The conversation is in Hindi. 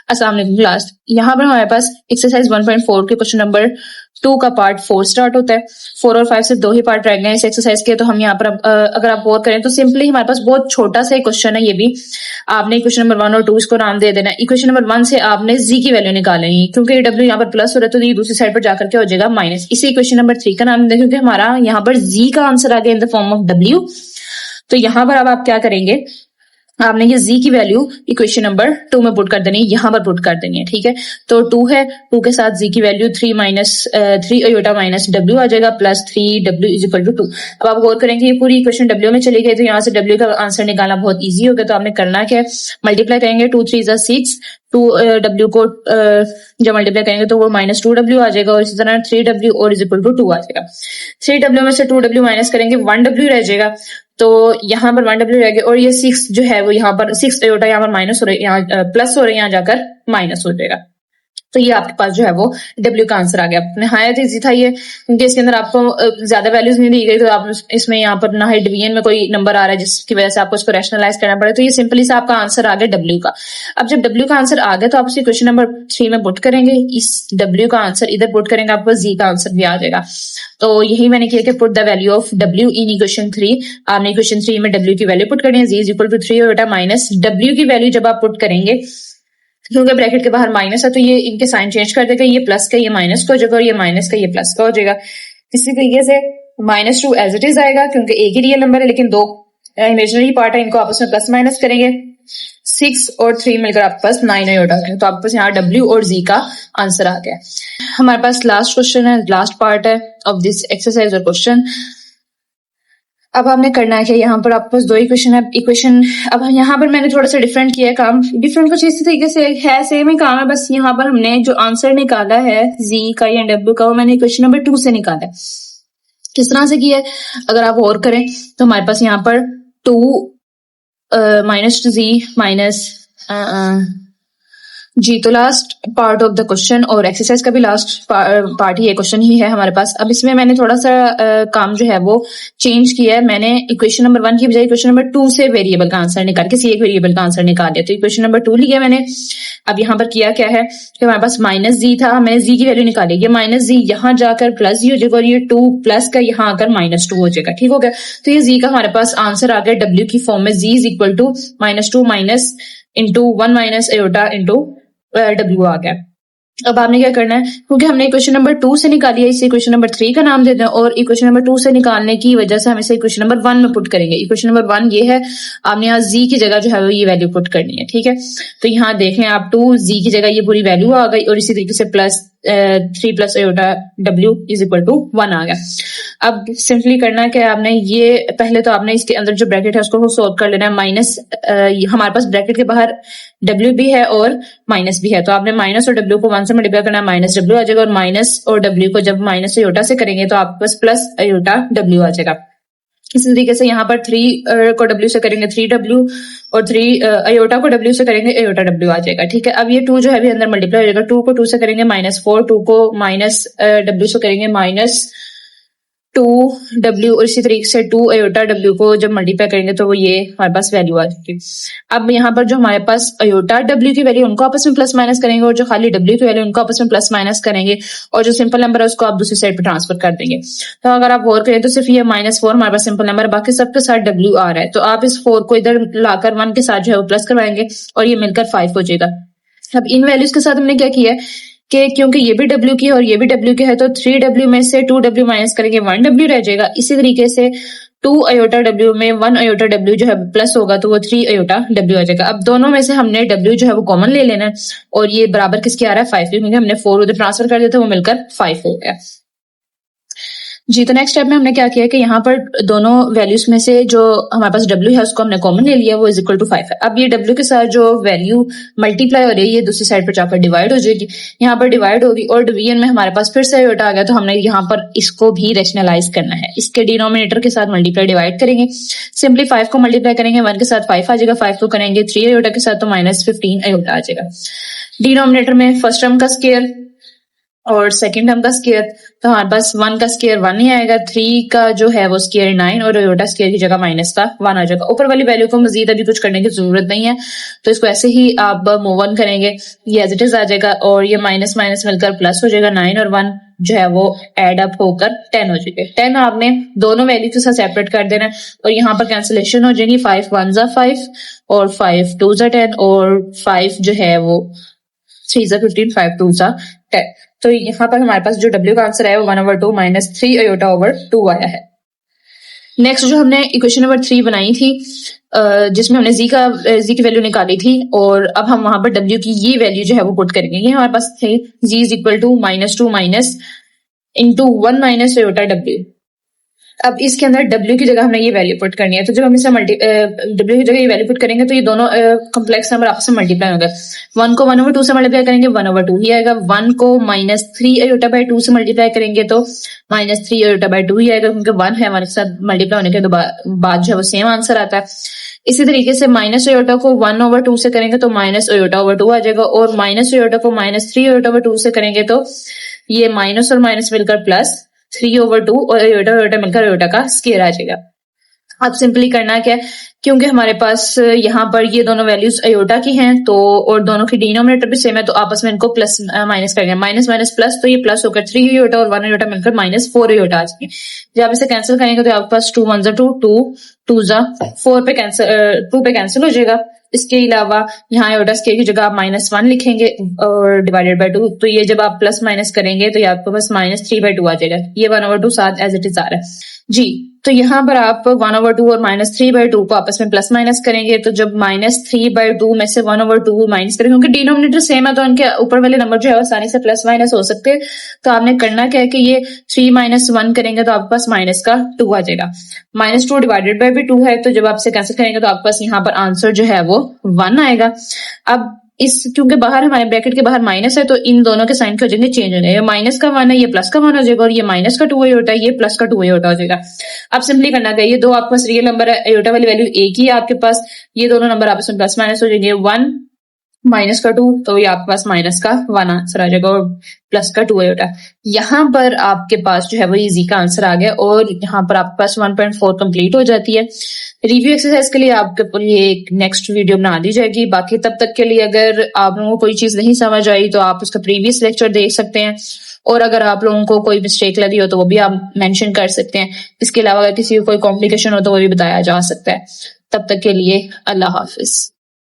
अस्सलाम वालेकुम क्लास। यहाँ पर हमारे पास एक्सरसाइज 1.4 के क्वेश्चन नंबर 2 का पार्ट 4 स्टार्ट होता है। 4 और 5 से 2 ही पार्ट रह गए हैं इस एक्सरसाइज के। तो हम यहाँ पर अगर आप गौर करें तो सिंपली हमारे पास बहुत छोटा सा क्वेश्चन है। ये भी आपने इक्वेशन नंबर 1 और 2 इसको नाम दे देना। इक्वेशन नंबर 1 से आपने जी की वैल्यू निकालनी है, क्योंकि डब्ल्यू यहाँ पर प्लस हो रहा है तो ये दूसरी साइड पर जाकर क्या हो जाएगा माइनस। इसी इक्वेशन नंबर 3 का नाम दें, क्योंकि हमारा यहाँ पर जी का आंसर आ गया in the form of W. तो यहाँ पर अब आप क्या करेंगे, आपने ये z की वैल्यू इक्वेशन नंबर 2 में पुट कर देनी है, यहाँ पर पुट कर देनी है। ठीक है, तो 2 है, 2 के साथ z की वैल्यू 3 अयोटा माइनस w आ जाएगा plus 3w is equal to 2। अब आप गौर करेंगे ये पूरी इक्वेशन w में चली गई, तो यहाँ से w का आंसर निकालना बहुत इजी हो गया। तो आपने करना क्या है, मल्टीप्लाई करेंगे 2 3 जा 6, 2w को जब मल्टीप्लाई करेंगे तो वो माइनस 2w आ जाएगा, और इसी तरह 3w और इज इक्वल टू 2 आ जाएगा। 3w में से 2w माइनस करेंगे 1w रह जाएगा, तो यहाँ पर 1w रह गया, और ये 6 जो है वो यहाँ पर 6 अयोटा यहाँ पर माइनस हो रहा है, यहाँ प्लस हो रहा है, यहाँ जाकर माइनस हो जाएगा। तो ये आपके पास जो है वो W का आंसर आ गया। नहायत इजी था ये, क्योंकि इसके अंदर आपको ज्यादा वैल्यूज नहीं दी गई, तो आप इसमें यहाँ पर ना ही डिवीजन में कोई नंबर आ रहा है जिसकी वजह से आपको इसको रैशनलाइज करना पड़े। तो ये सिंपली सा आपका आंसर आ गया W का। अब जब W का आंसर आ गया तो आप उसे क्वेश्चन नंबर 3 में पुट करेंगे, इस W का आंसर इधर पुट करेंगे, आपको Z का आंसर भी आ जाएगा। तो यही मैंने किया कि put the value of W in equation 3। आपने इक्वेशन 3 में W की वैल्यू पुट करनी है, Z is equal to 3 iota minus W की वैल्यू जब आप पुट करेंगे, क्योंकि ब्रैकेट के बाहर माइनस है तो ये इनके साइन चेंज कर देगा, ये प्लस का ये माइनस का हो जाएगा, और ये माइनस का ये प्लस का हो जाएगा। इसी तरीके से -2 एज इट इज आएगा, क्योंकि एक ही रियल नंबर है लेकिन दो इमेजिनरी पार्ट है, इनको आपस में प्लस माइनस करेंगे। 6 और 3 मिलकर आपके पास 9 अयोटा है, तो आपके पास यहाँ W और Z का आंसर आ गया। हमारे पास लास्ट क्वेश्चन है, लास्ट पार्ट है ऑफ दिस एक्सरसाइज और क्वेश्चन। अब हमने करना है कि यहाँ पर आपके पास 2 इक्वेशन है। इक्वेशन अब यहाँ पर मैंने थोड़ा सा डिफरेंट किया है काम, डिफरेंट कुछ इसी तरीके से है, सेम ही काम है, बस यहाँ पर हमने जो आंसर निकाला है Z का या W का, वो मैंने इक्वेशन नंबर 2 से निकाला है। किस तरह से किया है अगर आप और करें तो हमारे पास यहाँ पर 2 माइनस Z माइनस जी। तो last part of the question और एक्सरसाइज का भी लास्ट पार्ट ही क्वेश्चन ही है हमारे पास। अब इसमें मैंने थोड़ा सा काम जो है वो चेंज किया है। मैंने इक्वेशन नंबर 1 की बजाय इक्वेशन नंबर 2 से वेरिएबल का आंसर निकाल, किसी एक वेरिएबल का आंसर निकाल दिया। तो इक्वेशन नंबर 2 लिया मैंने। अब यहाँ पर किया क्या है कि हमारे पास माइनस जी था, मैंने जी की वैल्यू निकाली, ये माइनस जी यहाँ जाकर प्लस जी हो जाएगा, और ये 2 प्लस का यहाँ आकर -2 हो जाएगा। ठीक हो गया, तो ये जी का हमारे पास आंसर आ गया W की फॉर्म में। G is equal to -2 minus into 1 minus iota into W आ गया। अब आपने क्या करना है, क्योंकि हमने इक्वेशन नंबर 2 से निकाली है, इसे इक्वेशन नंबर 3 का नाम देते हैं, और इक्वेशन नंबर 2 से निकालने की वजह से हम इसे इक्वेशन नंबर 1 में पुट करेंगे। इक्वेशन नंबर 1 ये है, आपने यहाँ Z की जगह जो है वो ये वैल्यू पुट करनी है। ठीक है, तो यहाँ देखें आप 2Z की जगह ये पूरी वैल्यू आ गई, और इसी तरीके से plus 3 plus iota W is equal to 1 आ गया। अब सिंपली करना है कि आपने ये पहले तो आपने इसके अंदर जो ब्रैकेट है उसको सोल्व कर लेना है। माइनस हमारे पास ब्रैकेट के बाहर W भी है और माइनस भी है, तो आपने माइनस और W को 1 से मल्टीप्लाई करना है, माइनस W आ जाएगा, और माइनस और W को जब माइनस अयोटा से करेंगे तो आपके पास प्लस अयोटा W आ जाएगा। इसी तरीके से यहाँ पर 3 को W से करेंगे 3W, और 3 अयोटा को W से करेंगे अयोटा W आ जाएगा। ठीक है, अब ये 2 जो है भी अंदर मल्टीप्लाई हो जाएगा। 2 को 2 से करेंगे -4, 2 को माइनस W से करेंगे -2W, और इसी तरीके से 2 अयोटा W को जब मल्टीप्लाई करेंगे तो वो ये हमारे पास वैल्यू आ जाएगी। अब यहाँ पर जो हमारे पास अयोटा W की वैल्यू उनको आपस में प्लस माइनस करेंगे, और जो खाली W की वैल्यू उनको आपस में प्लस माइनस करेंगे, और जो सिंपल नंबर है उसको आप दूसरी साइड पर ट्रांसफर कर देंगे। तो अगर आप गौर करें तो सिर्फ ये -4 हमारे पास सिंपल नंबर, बाकी सबके साथ W आ रहा है, तो आप इस 4 को इधर लाकर 1 के साथ जो है वो प्लस करवाएंगे, और ये मिलकर 5 हो जाएगा। अब इन वैल्यूज के साथ हमने क्या किया है कि क्योंकि ये भी W की है और ये भी W की है, तो 3W में से 2W माइनस करेंगे, 1W रह जाएगा। इसी तरीके से 2 अयोटा W में 1 अयोटा W जो है प्लस होगा, तो वो 3 अयोटा W आ जाएगा। अब दोनों में से हमने W जो है वो कॉमन ले लेना है, और ये बराबर किसके आ रहा है 5 के, क्योंकि हमने 4 उधर ट्रांसफर कर दिया था, वो मिलकर 5 हो गया जी। तो नेक्स्ट स्टेप में हमने क्या किया कि यहाँ पर दोनों वैल्यूज में से जो हमारे पास W है उसको हमने कॉमन ले लिया, वो इज इक्वल टू 5 है। अब ये W के साथ जो वैल्यू मल्टीप्लाई हो रही है ये दूसरी साइड पर जाकर डिवाइड हो जाएगी, यहाँ पर डिवाइड होगी, और डिवीजन में हमारे पास फिर से अयोटा आ गया, तो हमने यहाँ पर इसको भी रैशनलाइज करना है। इसके डिनोमिनेटर के साथ मल्टीप्लाई डिवाइड करेंगे, सिंपली 5 को मल्टीप्लाई करेंगे 1 के साथ 5 आ जाएगा, 5 को करेंगे 3 अयोटा के साथ तो -15 अयोटा आ जाएगा। डिनोमिनेटर में फर्स्ट टर्म का स्क्वायर और सेकंड टर्म का स्केयर, तो हमारे पास 1 का स्केयर 1 ही आएगा, 3 का जो है वो स्केयर 9 और आयोटा स्केयर की जगह माइनस का 1 आ जाएगा। ऊपर वाली वैल्यू को मजीद अभी कुछ करने की जरूरत नहीं है, तो इसको ऐसे ही आप मूव ऑन करेंगे, ये एज इट इज आ जाएगा और ये माइनस माइनस मिलकर प्लस हो जाएगा, 9 और 1 जो है वो एड अप होकर 10 हो जाएगा। 10 आपने दोनों वैल्यू के साथ सेपरेट कर देना है और यहाँ पर कैंसिलेशन हो जाएगी, 5 1 5 और 5 2 10 और 5 जो है वो 3 15 5 2 10। तो यहाँ पर हमारे पास जो W का आंसर है वो 1/2 माइनस 3 आयोटा ओवर 2 आया है। नेक्स्ट जो हमने इक्वेशन नंबर 3 बनाई थी जिसमें हमने जी की वैल्यू निकाली थी और अब हम वहां पर W की ये वैल्यू जो है वो पुट करेंगे। ये हमारे पास थे G is equal to -2 minus into 1 minus iota W। अब इसके अंदर W की जगह हमने ये वैल्यू पुट करनी है, तो जब हम इसे W की जगह ये वैल्यू पुट करेंगे तो ये दोनों कॉम्प्लेक्स नंबर आपस में मल्टीप्लाई होंगे। 1 को 1/2 से मल्टीप्लाई करेंगे 1/2 ही आएगा, 1 को -3 आयोटा बाय 2 से मल्टीप्लाई करेंगे तो -3 आयोटा बाय 2 ही आएगा, क्योंकि 1 है 1 के साथ मल्टीप्लाई होने के बाद जो है वो सेम आंसर आता है। इसी तरीके से माइनस आयोटा को 1/2 से करेंगे तो माइनस आयोटा ओवर 2 आ जाएगा और माइनस आयोटा को -3 आयोटा ओवर 2 से करेंगे तो ये माइनस और माइनस मिलकर प्लस 3/2 और आयोटा मिलकर आयोटा का स्केयर आ जाएगा। अब सिंपली करना क्या है, क्योंकि हमारे पास यहाँ पर ये दोनों वैल्यूज आयोटा की हैं तो और दोनों की डिनोमिनेटर भी सेम है, तो आपस में इनको प्लस माइनस करेंगे, माइनस माइनस प्लस, तो ये प्लस होकर 3 आयोटा और 1 आयोटा मिलकर -4 आयोटा आ जाएंगे। जब आप इसे कैंसिल करेंगे तो आपके पास 2 1 2 2 2 4 पे कैंसिल हो जाएगा। इसके अलावा यहाँ आयोटा स्केयर की जगह आप -1 लिखेंगे और डिवाइडेड बाय 2, तो ये जब आप प्लस माइनस करेंगे तो ये आपके पास -3/2 आ जाएगा। ये 1/2 साथ एज इट इज आ रहा है जी। तो यहाँ पर आप 1/2 और -3/2 को आपस में प्लस माइनस करेंगे, तो जब -3/2 में से 1/2 माइनस करेंगे, क्योंकि डिनोमिनेटर सेम है तो उनके ऊपर वाले नंबर जो है आसानी से प्लस माइनस हो सकते हैं। तो आपने करना क्या है कि ये 3 - 1 करेंगे तो आपके पास माइनस का 2 आ जाएगा, -2 डिवाइडेड बाय भी 2 है, तो जब आप इसे कैंसिल करेंगे तो आपके पास यहाँ पर आंसर जो है वो 1 आएगा। अब इस क्योंकि बाहर हमारे ब्रैकेट के बाहर माइनस है तो इन दोनों के साइन के हो जाएंगे चेंज हो जाएंगे, माइनस का 1 है ये प्लस का 1 हो जाएगा और ये माइनस का 2 आयोटा है ये प्लस का 2 आयोटा हो जाएगा। अब सिंपली करना क्या, ये दो आपके पास रियल नंबर है, आयोटा वाली वैल्यू एक ही है आपके पास, ये दोनों नंबर आपस में प्लस माइनस हो जाएंगे, 1 माइनस का 2 तो ये आपके पास माइनस का 1 आंसर आ जाएगा और प्लस का 2 आयोटा। यहाँ पर आपके पास जो है वो इजी का आंसर आ गया और यहाँ पर आपके पास 1.4 कंप्लीट हो जाती है। रिव्यू एक्सरसाइज के लिए आपके लिए एक नेक्स्ट वीडियो बना दी जाएगी। बाकी तब तक के लिए अगर आप लोगों को कोई चीज नहीं समझ आई तो आप उसका प्रीवियस लेक्चर देख सकते हैं और अगर आप लोगों को कोई मिस्टेक लगी हो तो वो भी आप मेंशन कर सकते हैं। इसके अलावा अगर किसी को कोई कॉम्प्लिकेशन हो तो वो भी बताया जा सकता है। तब तक के लिए अल्लाह हाफिज।